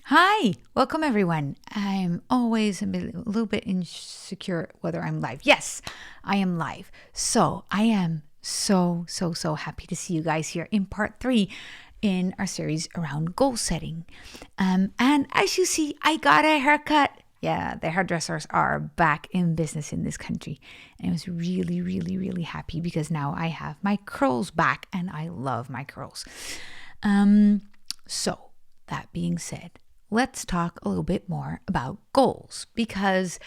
Hi, welcome everyone. I'm always a little bit insecure whether I'm live. Yes, I am live. So I am so happy to see you guys here in part 3 in our series around goal setting. And as you see, I got a haircut. Yeah, the hairdressers are back in business in this country. And I was really happy because now I have my curls back and I love my curls. So that being said, let's talk a little bit more about goals, because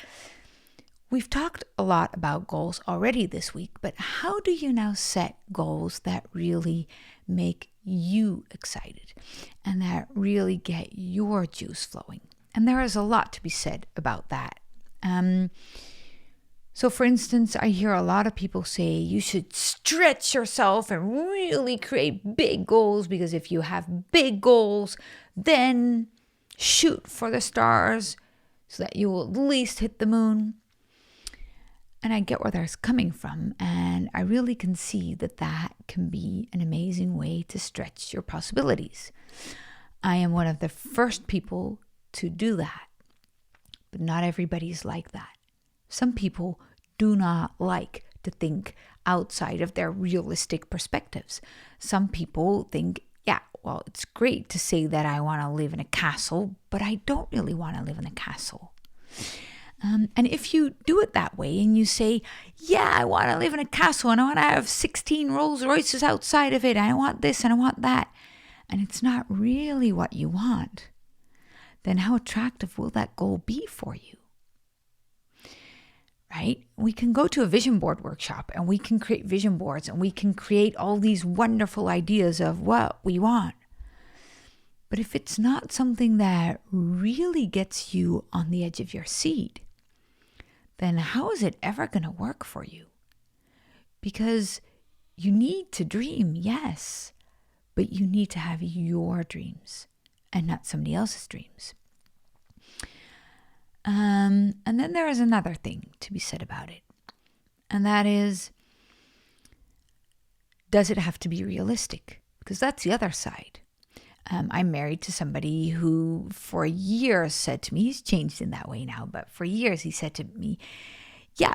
we've talked a lot about goals already this week, but how do you now set goals that really make you excited and that really get your juice flowing? And there is a lot to be said about that. So for instance, I hear a lot of people say you should stretch yourself and really create big goals, because if you have big goals, then shoot for the stars so that you will at least hit the moon. And I get where that's coming from, and I really can see that that can be an amazing way to stretch your possibilities. I am one of the first people to do that, but not everybody's like that. Some people do not like to think outside of their realistic perspectives. Some people think, well, it's great to say that I want to live in a castle, but I don't really want to live in a castle. And if you do it that way and you say, I want to live in a castle and I want to have 16 Rolls Royces outside of it, and I want this and I want that, and it's not really what you want, then how attractive will that goal be for you? Right? We can go to a vision board workshop and we can create vision boards and we can create all these wonderful ideas of what we want. But if it's not something that really gets you on the edge of your seat, then how is it ever going to work for you? Because you need to dream, yes, but you need to have your dreams and not somebody else's dreams. And then there is another thing to be said about it. And that is, does it have to be realistic? Because that's the other side. I'm married to somebody who for years said to me, he's changed in that way now, but for years he said to me,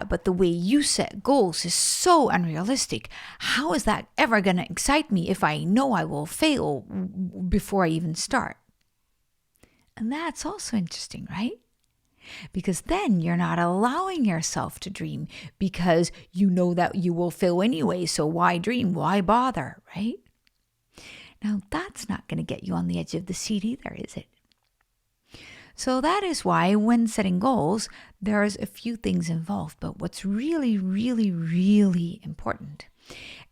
but the way you set goals is so unrealistic. How is that ever going to excite me if I know I will fail before I even start? And that's also interesting, right? Because then you're not allowing yourself to dream because you know that you will fail anyway. So why dream? Why bother, right? Now that's not going to get you on the edge of the seat either, is it? So that is why when setting goals, there's a few things involved. But what's really important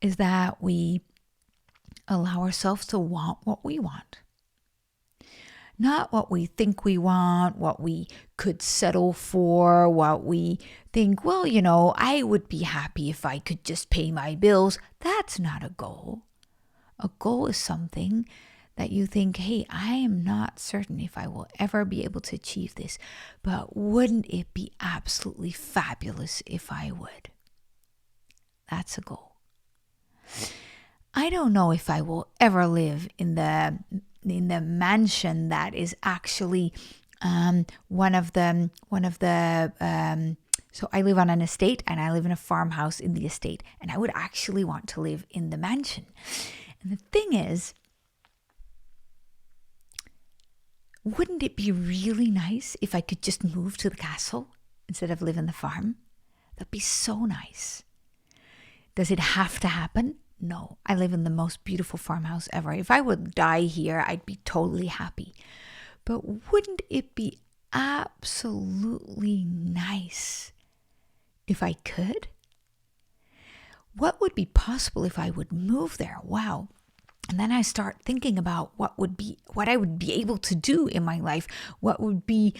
is that we allow ourselves to want what we want. Not what we think we want, what we could settle for, what we think, I would be happy if I could just pay my bills. That's not a goal. A goal is something that you think, hey, I am not certain if I will ever be able to achieve this, but wouldn't it be absolutely fabulous if I would? That's a goal. I don't know if I will ever live in the mansion that is actually one of the so I live on an estate and I live in a farmhouse in the estate, and I would actually want to live in the mansion. And the thing is, wouldn't it be really nice if I could just move to the castle instead of live in the farm? That'd be so nice. Does it have to happen? No, I live in the most beautiful farmhouse ever. If I would die here, I'd be totally happy. But wouldn't it be absolutely nice if I could? What would be possible if I would move there? Wow. And then I start thinking about what I would be able to do in my life. What would be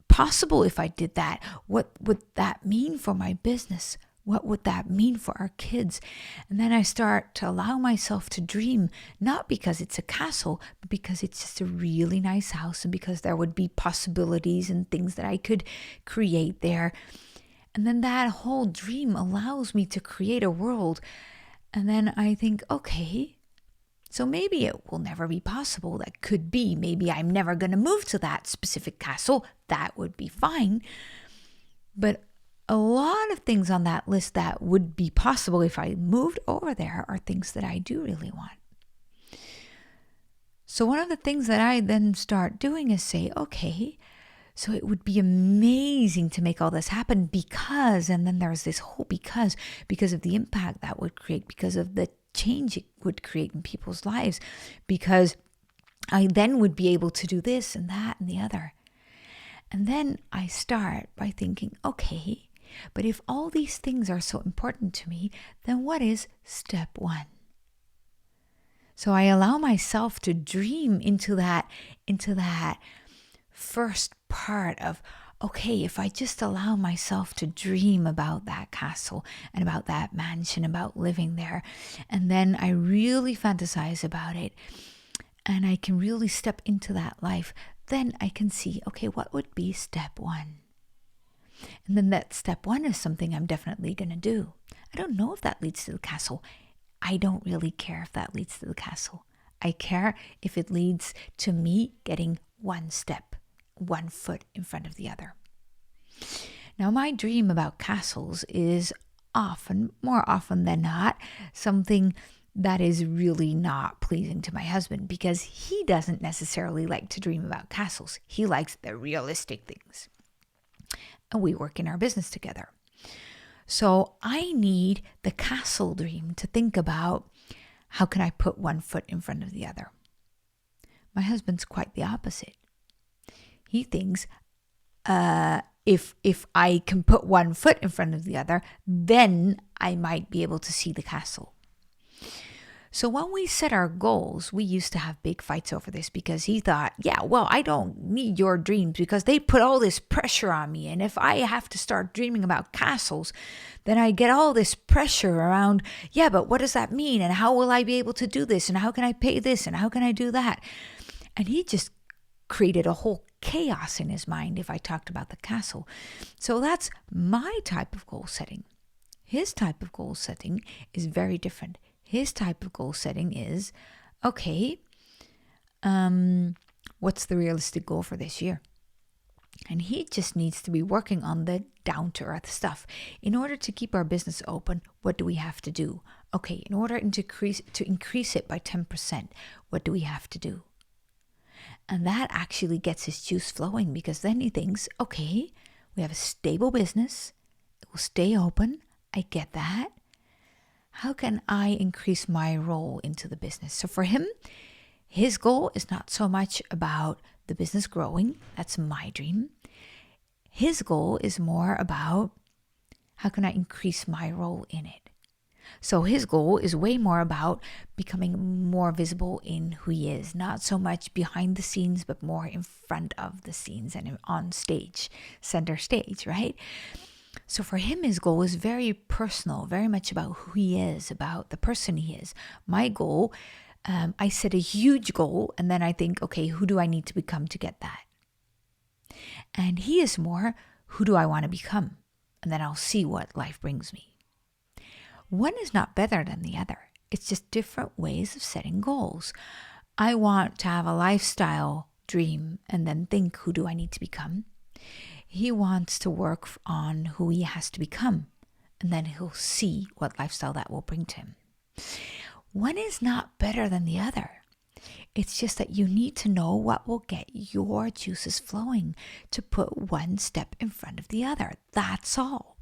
possible if I did that? What would that mean for my business? What would that mean for our kids? And then I start to allow myself to dream, not because it's a castle, but because it's just a really nice house and because there would be possibilities and things that I could create there. And then that whole dream allows me to create a world. And then I think, okay, So maybe it will never be possible. That could be. Maybe I'm never going to move to that specific castle. That would be fine. But a lot of things on that list that would be possible if I moved over there are things that I do really want. So one of the things that I then start doing is say, okay, so it would be amazing to make all this happen because, and then there's this whole because of the impact that would create, because of the change it would create in people's lives, because I then would be able to do this and that and the other. And then I start by thinking, okay, but if all these things are so important to me, then what is step one? So I allow myself to dream into that first part of, okay, if I just allow myself to dream about that castle and about that mansion, about living there, and then I really fantasize about it, and I can really step into that life, then I can see, okay, what would be step one? And then that step one is something I'm definitely going to do. I don't know if that leads to the castle. I don't really care if that leads to the castle. I care if it leads to me getting one step, one foot in front of the other. Now, my dream about castles is more often than not, something that is really not pleasing to my husband, because he doesn't necessarily like to dream about castles. He likes the realistic things. And we work in our business together. So I need the castle dream to think about, how can I put one foot in front of the other? My husband's quite the opposite. He thinks if I can put one foot in front of the other, then I might be able to see the castle. So when we set our goals, we used to have big fights over this, because he thought, yeah, well, I don't need your dreams because they put all this pressure on me. And if I have to start dreaming about castles, then I get all this pressure around, yeah, but what does that mean? And how will I be able to do this? And how can I pay this? And how can I do that? And he just created a whole chaos in his mind if I talked about the castle. So that's my type of goal setting. His type of goal setting is very different. His type of goal setting is, okay, what's the realistic goal for this year? And he just needs to be working on the down-to-earth stuff. In order to keep our business open, what do we have to do? Okay, in order to increase it by 10%, what do we have to do? And that actually gets his juice flowing, because then he thinks, okay, we have a stable business. It will stay open. I get that. How can I increase my role into the business? So for him, his goal is not so much about the business growing. That's my dream. His goal is more about, how can I increase my role in it? So his goal is way more about becoming more visible in who he is, not so much behind the scenes, but more in front of the scenes and on stage, center stage, right? So for him, his goal is very personal, very much about who he is, about the person he is. My goal, I set a huge goal, and then I think, okay, who do I need to become to get that? And he is more, who do I want to become? And then I'll see what life brings me. One is not better than the other. It's just different ways of setting goals. I want to have a lifestyle dream and then think, who do I need to become? He wants to work on who he has to become, and then he'll see what lifestyle that will bring to him. One is not better than the other. It's just that you need to know what will get your juices flowing to put one step in front of the other. That's all.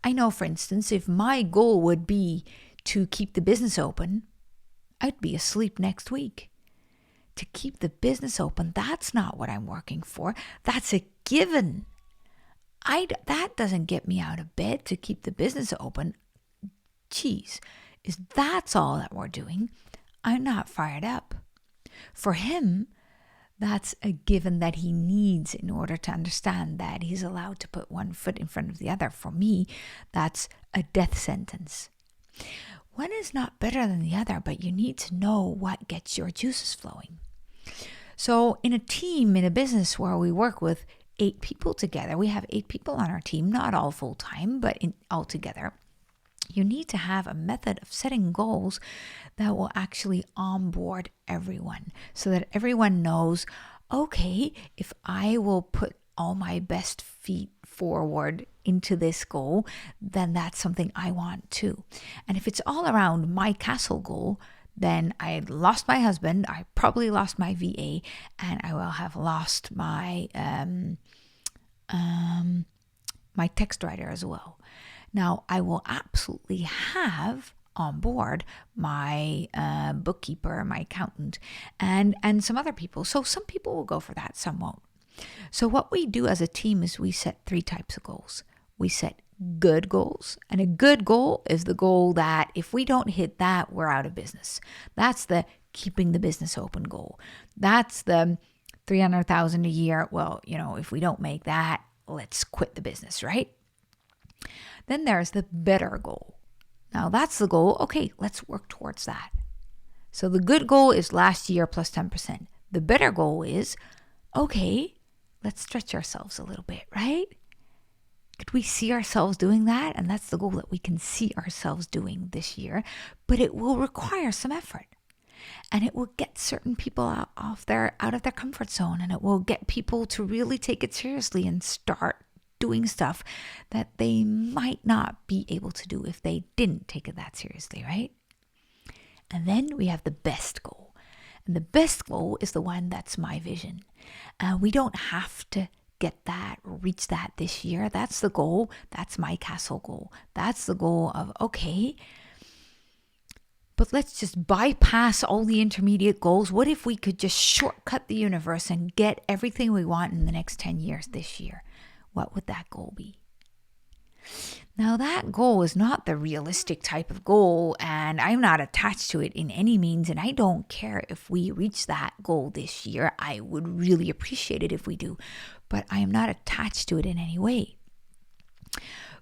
I know, for instance, if my goal would be to keep the business open, I'd be asleep next week. To keep the business open, that's not what I'm working for. That's a given. That doesn't get me out of bed to keep the business open. Geez, that's all that we're doing, I'm not fired up. For him, that's a given that he needs in order to understand that he's allowed to put one foot in front of the other. For me, that's a death sentence. One is not better than the other, but you need to know what gets your juices flowing. So in a team, in a business where we work with 8 people together, we have 8 people on our team, not all full-time, but all together. You need to have a method of setting goals that will actually onboard everyone so that everyone knows, okay, if I will put all my best feet forward into this goal, then that's something I want too. And if it's all around my castle goal, then I lost my husband, I probably lost my VA, and I will have lost my my text writer as well. Now, I will absolutely have on board my bookkeeper, my accountant, and some other people. So some people will go for that, some won't. So what we do as a team is we set 3 types of goals. We set good goals, and a good goal is the goal that if we don't hit that, we're out of business. That's the keeping the business open goal. That's the 300,000 a year. Well, if we don't make that, let's quit the business, right? Then there's the better goal. Now that's the goal. Okay, let's work towards that. So the good goal is last year plus 10%. The better goal is, okay, let's stretch ourselves a little bit, right? Could we see ourselves doing that? And that's the goal that we can see ourselves doing this year, but it will require some effort. And it will get certain people out of their comfort zone, and it will get people to really take it seriously and start doing stuff that they might not be able to do if they didn't take it that seriously, right? And then we have the best goal. And the best goal is the one that's my vision. We don't have to get that or reach that this year. That's the goal. That's my castle goal. That's the goal of, okay, but let's just bypass all the intermediate goals. What if we could just shortcut the universe and get everything we want in the next 10 years this year? What would that goal be? Now, that goal is not the realistic type of goal, and I'm not attached to it in any means, and I don't care if we reach that goal this year. I would really appreciate it if we do, but I am not attached to it in any way.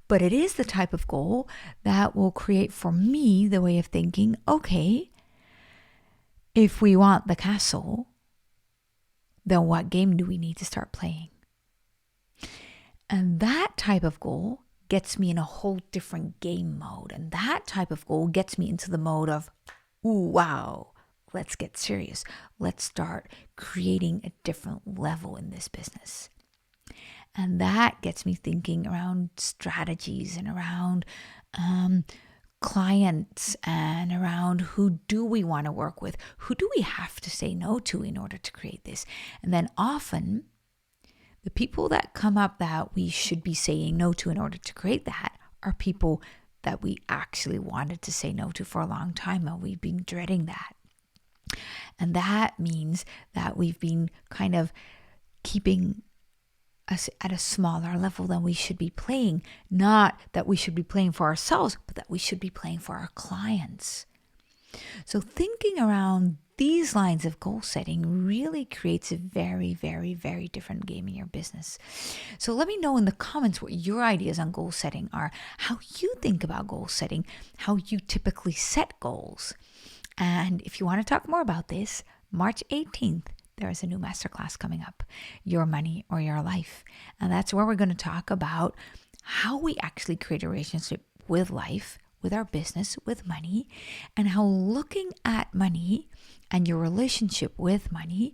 But it is the type of goal that will create for me the way of thinking, okay, if we want the castle, then what game do we need to start playing? And that type of goal gets me in a whole different game mode. And that type of goal gets me into the mode of, ooh, wow, let's get serious. Let's start creating a different level in this business. And that gets me thinking around strategies and around clients and around who do we want to work with? Who do we have to say no to in order to create this? And then often the people that come up that we should be saying no to in order to create that are people that we actually wanted to say no to for a long time, and we've been dreading that. And that means that we've been kind of keeping us at a smaller level than we should be playing. Not that we should be playing for ourselves, but that we should be playing for our clients. So thinking around these lines of goal setting really creates a very, very, very different game in your business. So let me know in the comments what your ideas on goal setting are, how you think about goal setting, how you typically set goals. And if you want to talk more about this, March 18th, there is a new masterclass coming up, Your Money or Your Life. And that's where we're going to talk about how we actually create a relationship with life, with our business, with money, and how looking at money and your relationship with money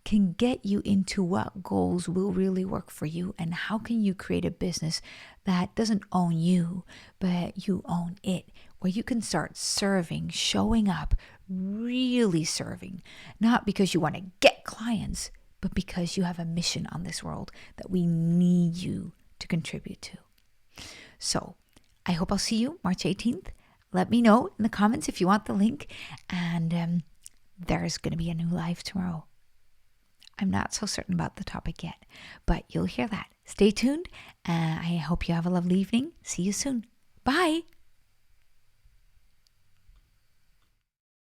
can get you into what goals will really work for you, and how can you create a business that doesn't own you, but you own it, where you can start serving, showing up, really serving, not because you want to get clients, but because you have a mission on this world that we need you to contribute to. So I hope I'll see you March 18th. Let me know in the comments if you want the link. And there's going to be a new live tomorrow. I'm not so certain about the topic yet, but you'll hear that. Stay tuned. I hope you have a lovely evening. See you soon. Bye.